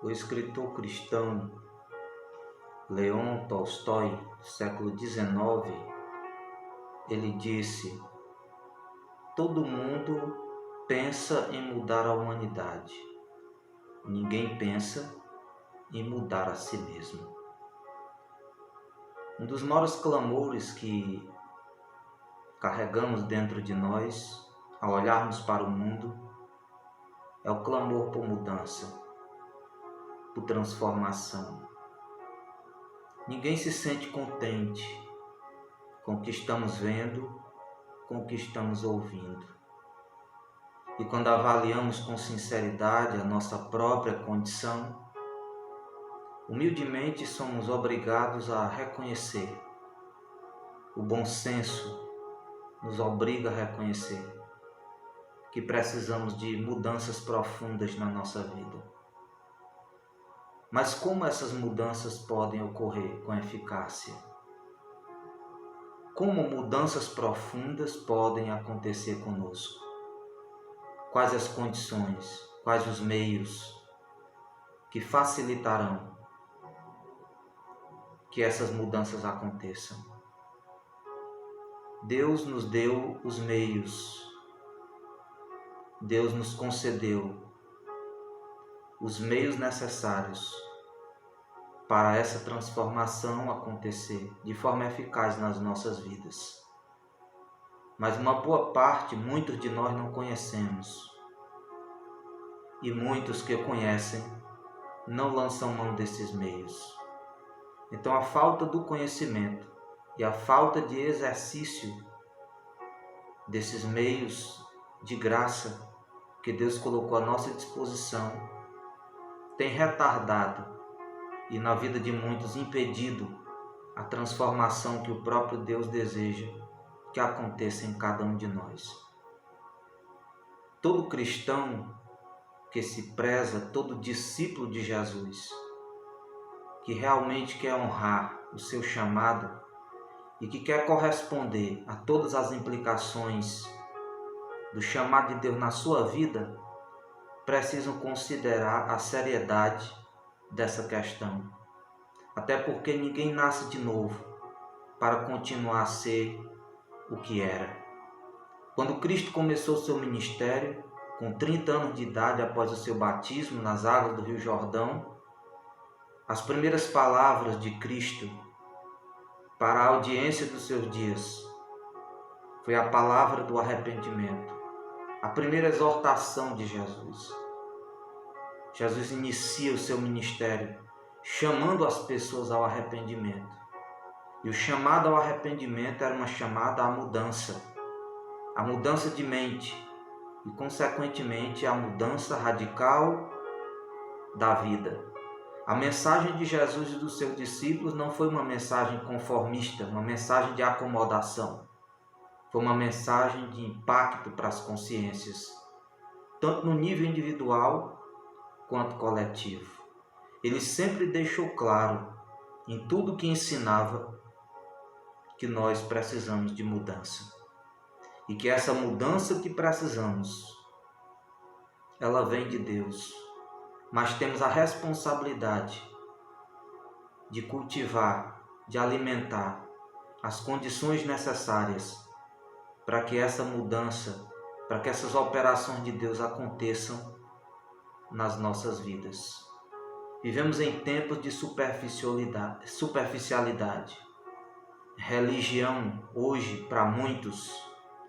O escritor cristão Leon Tolstói, do século XIX, ele disse: todo mundo pensa em mudar a humanidade, ninguém pensa em mudar a si mesmo. Um dos maiores clamores que carregamos dentro de nós, ao olharmos para o mundo, é o clamor por mudança, por transformação. Ninguém se sente contente com o que estamos vendo, com o que estamos ouvindo. E quando avaliamos com sinceridade a nossa própria condição, humildemente somos obrigados a reconhecer. O bom senso nos obriga a reconhecer que precisamos de mudanças profundas na nossa vida. Mas como essas mudanças podem ocorrer com eficácia? Como mudanças profundas podem acontecer conosco? Quais as condições, quais os meios que facilitarão que essas mudanças aconteçam? Deus nos deu os meios, Deus nos concedeu os meios necessários para essa transformação acontecer de forma eficaz nas nossas vidas. Mas uma boa parte, muitos de nós não conhecemos. E muitos que conhecem não lançam mão desses meios. Então a falta do conhecimento e a falta de exercício desses meios de graça que Deus colocou à nossa disposição tem retardado e na vida de muitos impedido a transformação que o próprio Deus deseja que aconteça em cada um de nós. Todo cristão que se preza, todo discípulo de Jesus, que realmente quer honrar o seu chamado e que quer corresponder a todas as implicações do chamado de Deus na sua vida, precisam considerar a seriedade dessa questão. Até porque ninguém nasce de novo para continuar a ser o que era. Quando Cristo começou seu ministério, com 30 anos de idade após o seu batismo nas águas do Rio Jordão, as primeiras palavras de Cristo para a audiência dos seus dias foi a palavra do arrependimento, a primeira exortação de Jesus. Jesus inicia o seu ministério chamando as pessoas ao arrependimento. E o chamado ao arrependimento era uma chamada à mudança de mente e, consequentemente, a mudança radical da vida. A mensagem de Jesus e dos seus discípulos não foi uma mensagem conformista, uma mensagem de acomodação. Foi uma mensagem de impacto para as consciências, tanto no nível individual quanto coletivo. Ele sempre deixou claro, em tudo que ensinava, que nós precisamos de mudança. E que essa mudança que precisamos, ela vem de Deus. Mas temos a responsabilidade de cultivar, de alimentar as condições necessárias para que essa mudança, para que essas operações de Deus aconteçam nas nossas vidas. Vivemos em tempos de superficialidade. Religião, hoje, para muitos,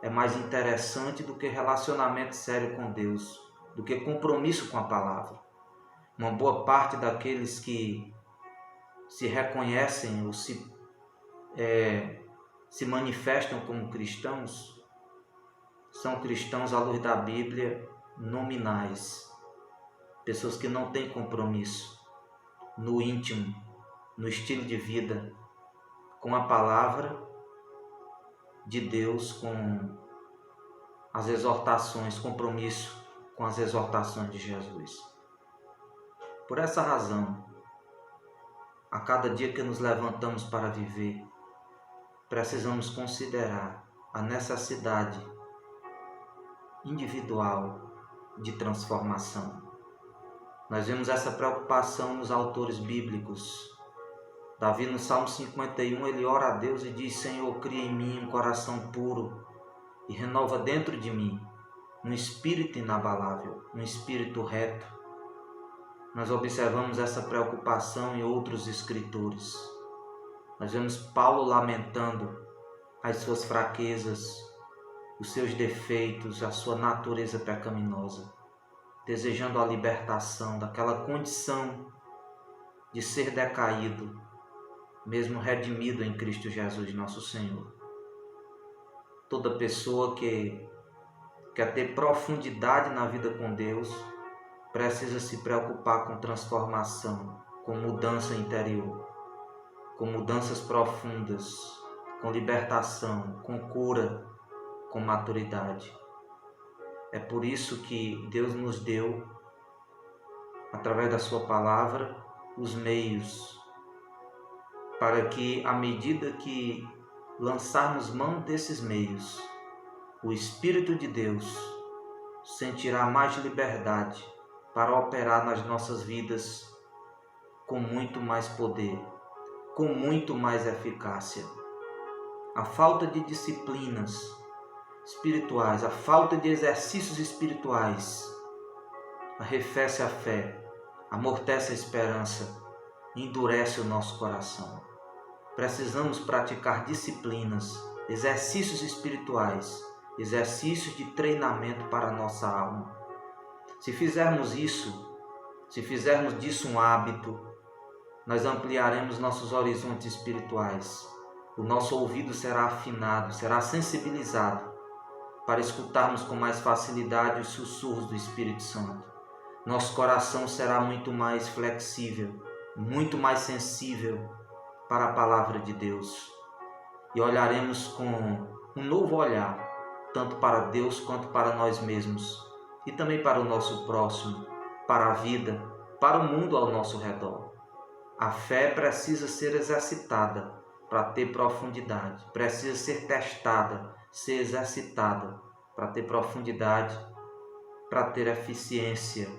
é mais interessante do que relacionamento sério com Deus, do que compromisso com a palavra. Uma boa parte daqueles que se reconhecem ou se manifestam como cristãos, são cristãos à luz da Bíblia nominais. Pessoas que não têm compromisso no íntimo, no estilo de vida, com a palavra de Deus, com as exortações, compromisso com as exortações de Jesus. Por essa razão, a cada dia que nos levantamos para viver, precisamos considerar a necessidade individual de transformação. Nós vemos essa preocupação nos autores bíblicos. Davi, no Salmo 51, ele ora a Deus e diz: Senhor, cria em mim um coração puro e renova dentro de mim um espírito inabalável, um espírito reto. Nós observamos essa preocupação em outros escritores. Nós vemos Paulo lamentando as suas fraquezas, os seus defeitos, a sua natureza pecaminosa, desejando a libertação daquela condição de ser decaído, mesmo redimido em Cristo Jesus, nosso Senhor. Toda pessoa que quer ter profundidade na vida com Deus precisa se preocupar com transformação, com mudança interior, com mudanças profundas, com libertação, com cura, com maturidade. É por isso que Deus nos deu, através da sua palavra, os meios para que, à medida que lançarmos mão desses meios, o Espírito de Deus sentirá mais liberdade para operar nas nossas vidas com muito mais poder, com muito mais eficácia. A falta de disciplinas espirituais, a falta de exercícios espirituais arrefece a fé, amortece a esperança, endurece o nosso coração. Precisamos praticar disciplinas, exercícios espirituais, exercícios de treinamento para a nossa alma. Se fizermos isso, se fizermos disso um hábito, nós ampliaremos nossos horizontes espirituais. O nosso ouvido será afinado, será sensibilizado para escutarmos com mais facilidade os sussurros do Espírito Santo. Nosso coração será muito mais flexível, muito mais sensível para a palavra de Deus. E olharemos com um novo olhar, tanto para Deus quanto para nós mesmos, e também para o nosso próximo, para a vida, para o mundo ao nosso redor. A fé precisa ser exercitada para ter profundidade, precisa ser testada, ser exercitada para ter profundidade, para ter eficiência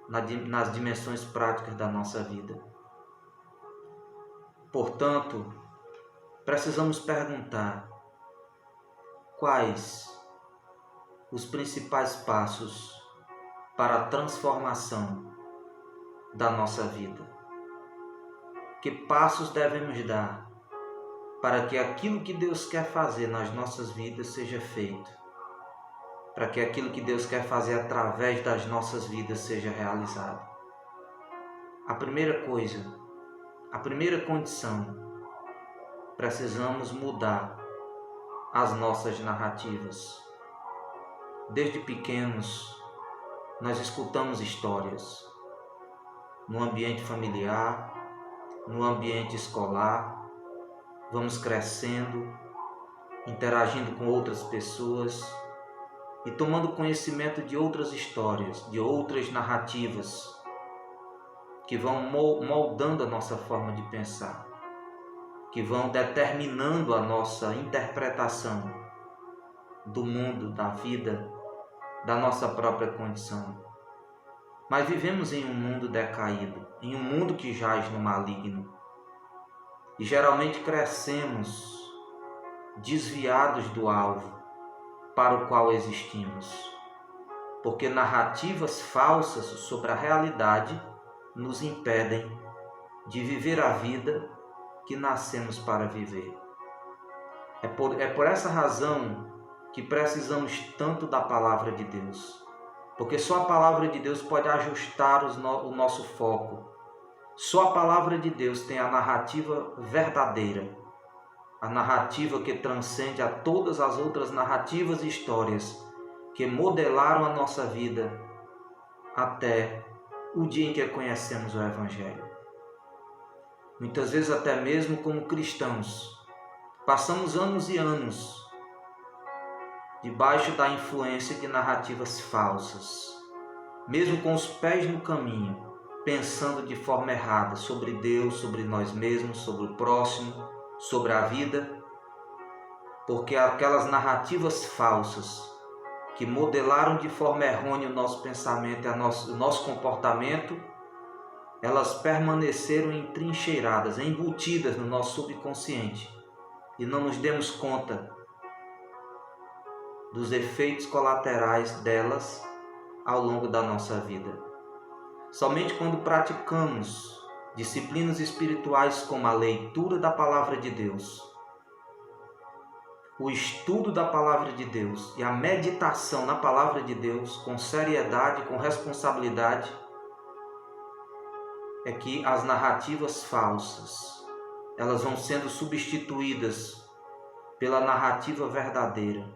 nas dimensões práticas da nossa vida. Portanto, precisamos perguntar quais os principais passos para a transformação da nossa vida. Que passos devemos dar para que aquilo que Deus quer fazer nas nossas vidas seja feito, para que aquilo que Deus quer fazer através das nossas vidas seja realizado. A primeira coisa, a primeira condição, precisamos mudar as nossas narrativas. Desde pequenos, nós escutamos histórias no ambiente familiar, no ambiente escolar, vamos crescendo, interagindo com outras pessoas e tomando conhecimento de outras histórias, de outras narrativas que vão moldando a nossa forma de pensar, que vão determinando a nossa interpretação do mundo, da vida, da nossa própria condição. Mas vivemos em um mundo decaído, em um mundo que jaz no maligno. E geralmente crescemos desviados do alvo para o qual existimos, porque narrativas falsas sobre a realidade nos impedem de viver a vida que nascemos para viver. É por essa razão que precisamos tanto da palavra de Deus, porque só a palavra de Deus pode ajustar o nosso foco. Só a palavra de Deus tem a narrativa verdadeira, a narrativa que transcende a todas as outras narrativas e histórias que modelaram a nossa vida até o dia em que conhecemos o Evangelho. Muitas vezes, até mesmo como cristãos, passamos anos e anos debaixo da influência de narrativas falsas, mesmo com os pés no caminho, pensando de forma errada sobre Deus, sobre nós mesmos, sobre o próximo, sobre a vida, porque aquelas narrativas falsas que modelaram de forma errônea o nosso pensamento e o nosso comportamento, elas permaneceram entrincheiradas, embutidas no nosso subconsciente e não nos demos conta dos efeitos colaterais delas ao longo da nossa vida. Somente quando praticamos disciplinas espirituais como a leitura da Palavra de Deus, o estudo da Palavra de Deus e a meditação na Palavra de Deus com seriedade, com responsabilidade, é que as narrativas falsas, elas vão sendo substituídas pela narrativa verdadeira,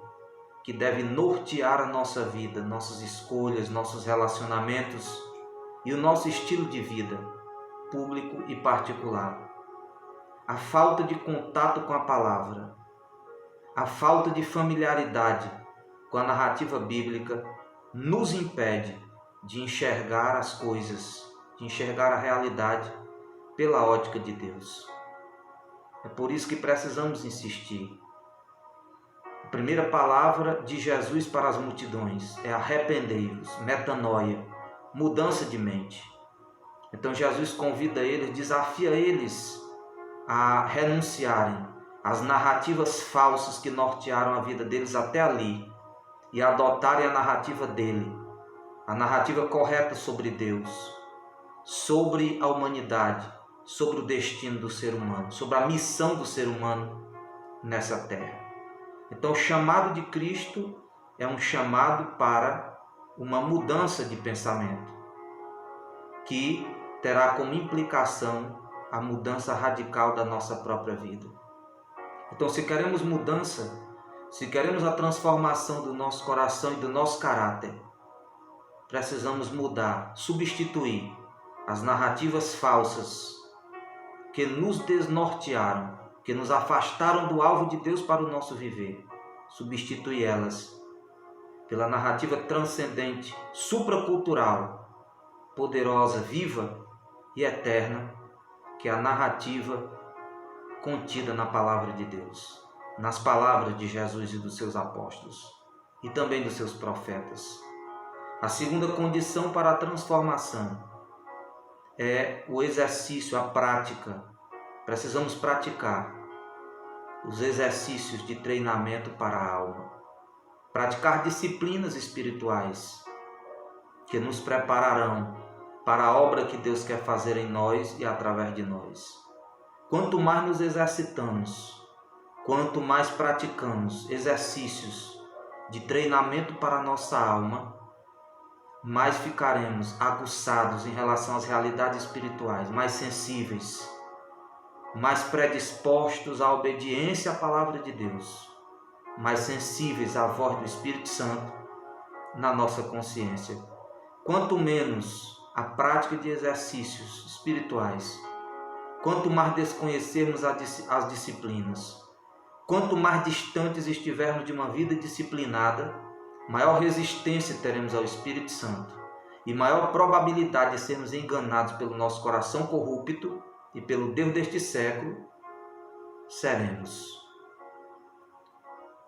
que deve nortear a nossa vida, nossas escolhas, nossos relacionamentos e o nosso estilo de vida, público e particular. A falta de contato com a palavra, a falta de familiaridade com a narrativa bíblica nos impede de enxergar as coisas, de enxergar a realidade pela ótica de Deus. É por isso que precisamos insistir. A primeira palavra de Jesus para as multidões é arrependei-vos, metanoia, mudança de mente. Então Jesus convida eles, desafia eles a renunciarem às narrativas falsas que nortearam a vida deles até ali e adotarem a narrativa dele, a narrativa correta sobre Deus, sobre a humanidade, sobre o destino do ser humano, sobre a missão do ser humano nessa terra. Então, o chamado de Cristo é um chamado para uma mudança de pensamento, que terá como implicação a mudança radical da nossa própria vida. Então, se queremos mudança, se queremos a transformação do nosso coração e do nosso caráter, precisamos mudar, substituir as narrativas falsas que nos desnortearam, que nos afastaram do alvo de Deus para o nosso viver, substituir elas pela narrativa transcendente, supracultural, poderosa, viva e eterna, que é a narrativa contida na Palavra de Deus, nas palavras de Jesus e dos seus apóstolos, e também dos seus profetas. A segunda condição para a transformação é o exercício, a prática. Precisamos praticar os exercícios de treinamento para a alma. Praticar disciplinas espirituais que nos prepararão para a obra que Deus quer fazer em nós e através de nós. Quanto mais nos exercitamos, quanto mais praticamos exercícios de treinamento para a nossa alma, mais ficaremos aguçados em relação às realidades espirituais, mais sensíveis, mais predispostos à obediência à Palavra de Deus, mais sensíveis à voz do Espírito Santo na nossa consciência. Quanto menos a prática de exercícios espirituais, quanto mais desconhecermos as disciplinas, quanto mais distantes estivermos de uma vida disciplinada, maior resistência teremos ao Espírito Santo e maior probabilidade de sermos enganados pelo nosso coração corrupto e pelo Deus deste século seremos.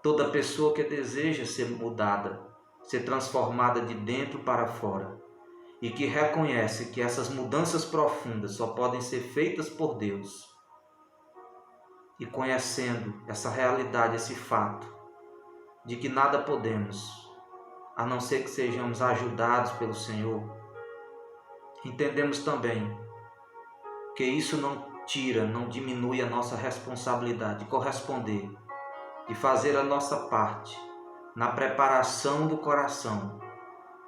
Toda pessoa que deseja ser mudada, ser transformada de dentro para fora e que reconhece que essas mudanças profundas só podem ser feitas por Deus, e conhecendo essa realidade, esse fato de que nada podemos a não ser que sejamos ajudados pelo Senhor, entendemos também que isso não tira, não diminui a nossa responsabilidade de corresponder, de fazer a nossa parte na preparação do coração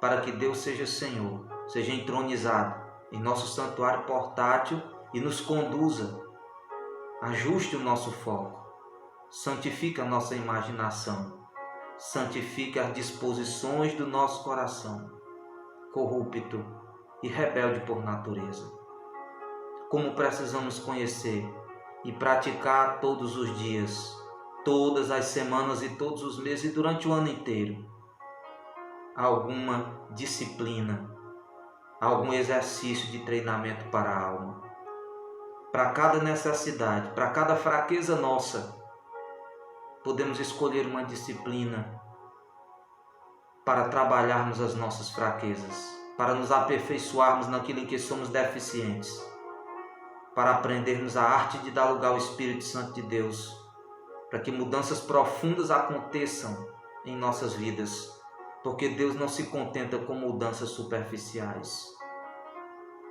para que Deus seja Senhor, seja entronizado em nosso santuário portátil e nos conduza, ajuste o nosso foco, santifique a nossa imaginação, santifique as disposições do nosso coração, corrupto e rebelde por natureza. Como precisamos conhecer e praticar todos os dias, todas as semanas e todos os meses e durante o ano inteiro alguma disciplina, algum exercício de treinamento para a alma. Para cada necessidade, para cada fraqueza nossa, podemos escolher uma disciplina para trabalharmos as nossas fraquezas, para nos aperfeiçoarmos naquilo em que somos deficientes, para aprendermos a arte de dar lugar ao Espírito Santo de Deus, para que mudanças profundas aconteçam em nossas vidas, porque Deus não se contenta com mudanças superficiais.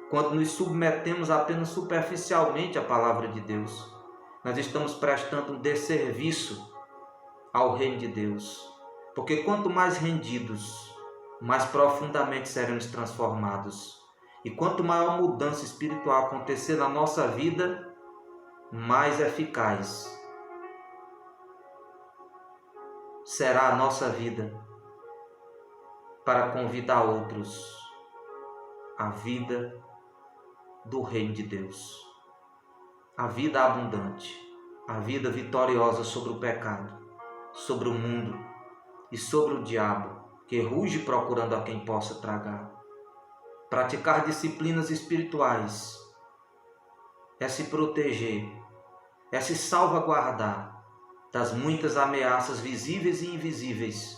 Quando nos submetemos apenas superficialmente à palavra de Deus, nós estamos prestando um desserviço ao reino de Deus, porque quanto mais rendidos, mais profundamente seremos transformados. E quanto maior mudança espiritual acontecer na nossa vida, mais eficaz será a nossa vida para convidar outros à vida do reino de Deus, a vida abundante, a vida vitoriosa sobre o pecado, sobre o mundo e sobre o diabo, que ruge procurando a quem possa tragar. Praticar disciplinas espirituais é se proteger, é se salvaguardar das muitas ameaças visíveis e invisíveis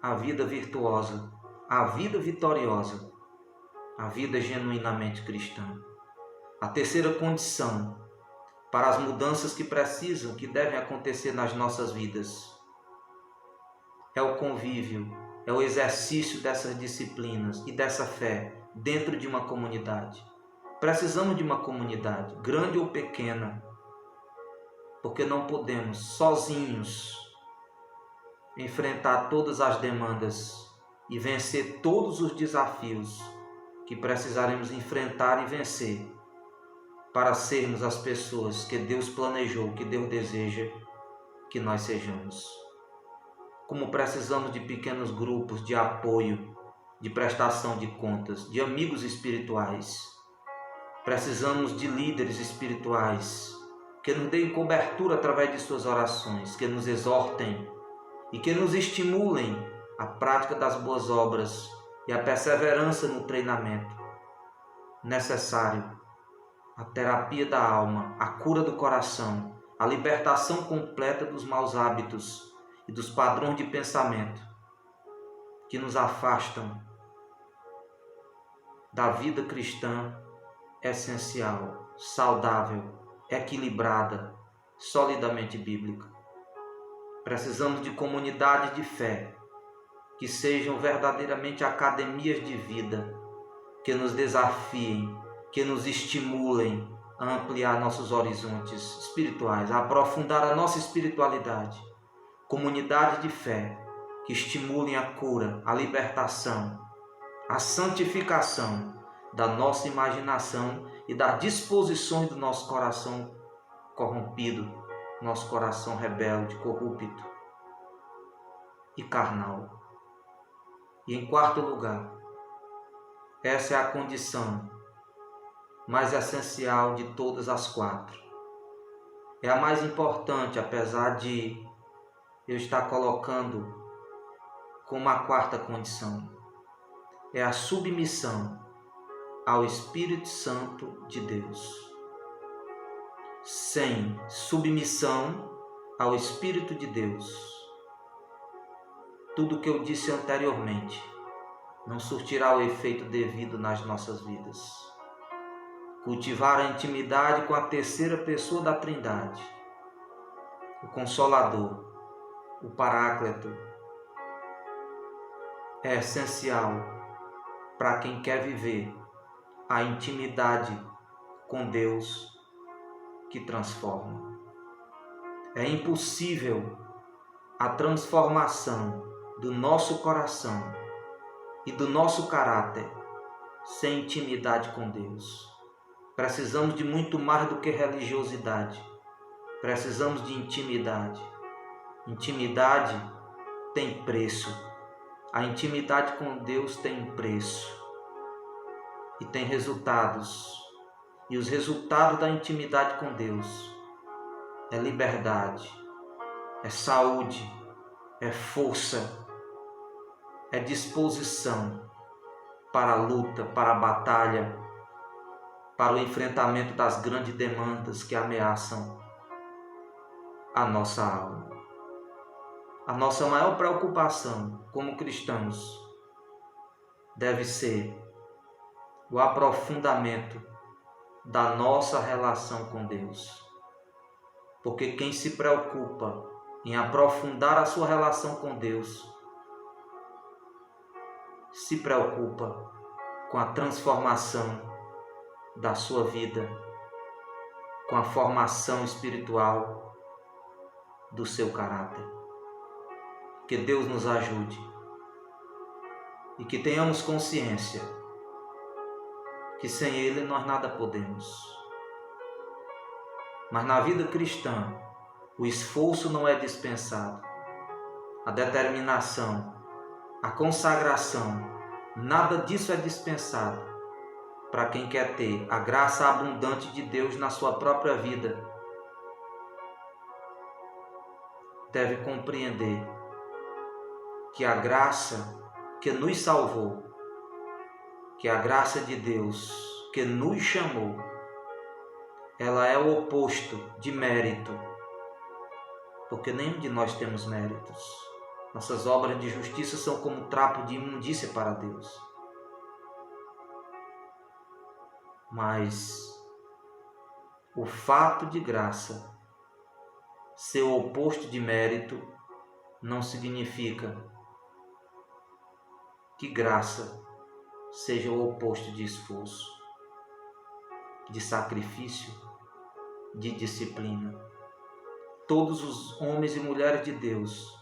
à vida virtuosa, à vida vitoriosa, à vida genuinamente cristã. A terceira condição para as mudanças que precisam, que devem acontecer nas nossas vidas, é o convívio, é o exercício dessas disciplinas e dessa fé dentro de uma comunidade. Precisamos de uma comunidade, grande ou pequena, porque não podemos sozinhos enfrentar todas as demandas e vencer todos os desafios que precisaremos enfrentar e vencer para sermos as pessoas que Deus planejou, que Deus deseja que nós sejamos. Como precisamos de pequenos grupos de apoio, de prestação de contas, de amigos espirituais. Precisamos de líderes espirituais que nos deem cobertura através de suas orações, que nos exortem e que nos estimulem a prática das boas obras e a perseverança no treinamento necessário, a terapia da alma, a cura do coração, a libertação completa dos maus hábitos e dos padrões de pensamento que nos afastam da vida cristã essencial, saudável, equilibrada, solidamente bíblica. Precisamos de comunidades de fé que sejam verdadeiramente academias de vida, que nos desafiem, que nos estimulem a ampliar nossos horizontes espirituais, a aprofundar a nossa espiritualidade. Comunidades de fé que estimulem a cura, a libertação, a santificação da nossa imaginação e das disposições do nosso coração corrompido, nosso coração rebelde, corrupto e carnal. E em quarto lugar, essa é a condição mais essencial de todas as quatro. É a mais importante, apesar de eu estar colocando como a quarta condição. É a submissão ao Espírito Santo de Deus. Sem submissão ao Espírito de Deus, tudo o que eu disse anteriormente não surtirá o efeito devido nas nossas vidas. Cultivar a intimidade com a terceira pessoa da Trindade, o Consolador, o Paráclito, é essencial para quem quer viver a intimidade com Deus que transforma. É impossível a transformação do nosso coração e do nosso caráter sem intimidade com Deus. Precisamos de muito mais do que religiosidade. Precisamos de intimidade. Intimidade tem preço. A intimidade com Deus tem preço e tem resultados. E os resultados da intimidade com Deus é liberdade, é saúde, é força, é disposição para a luta, para a batalha, para o enfrentamento das grandes demandas que ameaçam a nossa alma. a nossa maior preocupação como cristãos deve ser o aprofundamento da nossa relação com Deus. Porque quem se preocupa em aprofundar a sua relação com Deus se preocupa com a transformação da sua vida, com a formação espiritual do seu caráter. Que Deus nos ajude e que tenhamos consciência que sem Ele nós nada podemos. Mas na vida cristã, o esforço não é dispensado. A determinação, a consagração, nada disso é dispensado para quem quer ter a graça abundante de Deus na sua própria vida. Deve compreender que a graça que nos salvou, que a graça de Deus que nos chamou, ela é o oposto de mérito, porque nenhum de nós temos méritos. Nossas obras de justiça são como trapo de imundícia para Deus. Mas o fato de graça ser o oposto de mérito não significa que graça seja o oposto de esforço, de sacrifício, de disciplina. Todos os homens e mulheres de Deus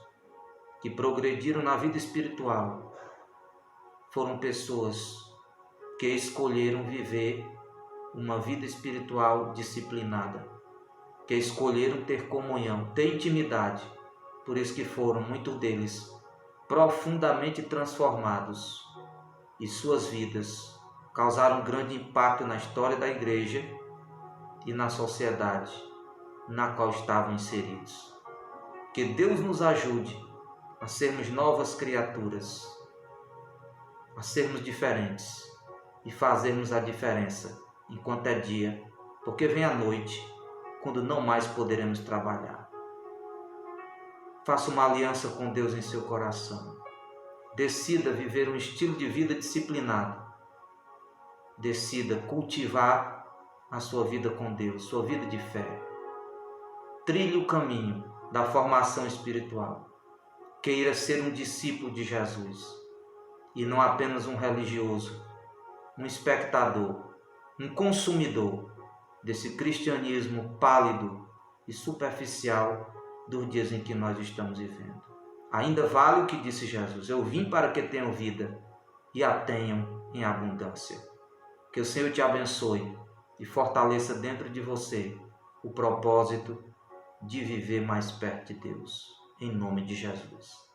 que progrediram na vida espiritual foram pessoas que escolheram viver uma vida espiritual disciplinada, que escolheram ter comunhão, ter intimidade. Por isso que foram, muitos deles, profundamente transformados e suas vidas causaram grande impacto na história da igreja e na sociedade na qual estavam inseridos. Que Deus nos ajude a sermos novas criaturas, a sermos diferentes e fazermos a diferença enquanto é dia, porque vem a noite, quando não mais poderemos trabalhar. Faça uma aliança com Deus em seu coração. Decida viver um estilo de vida disciplinado. Decida cultivar a sua vida com Deus, sua vida de fé. Trilhe o caminho da formação espiritual. Queira ser um discípulo de Jesus e não apenas um religioso, um espectador, um consumidor desse cristianismo pálido e superficial dos dias em que nós estamos vivendo. Ainda vale o que disse Jesus: eu vim para que tenham vida e a tenham em abundância. Que o Senhor te abençoe e fortaleça dentro de você o propósito de viver mais perto de Deus. Em nome de Jesus.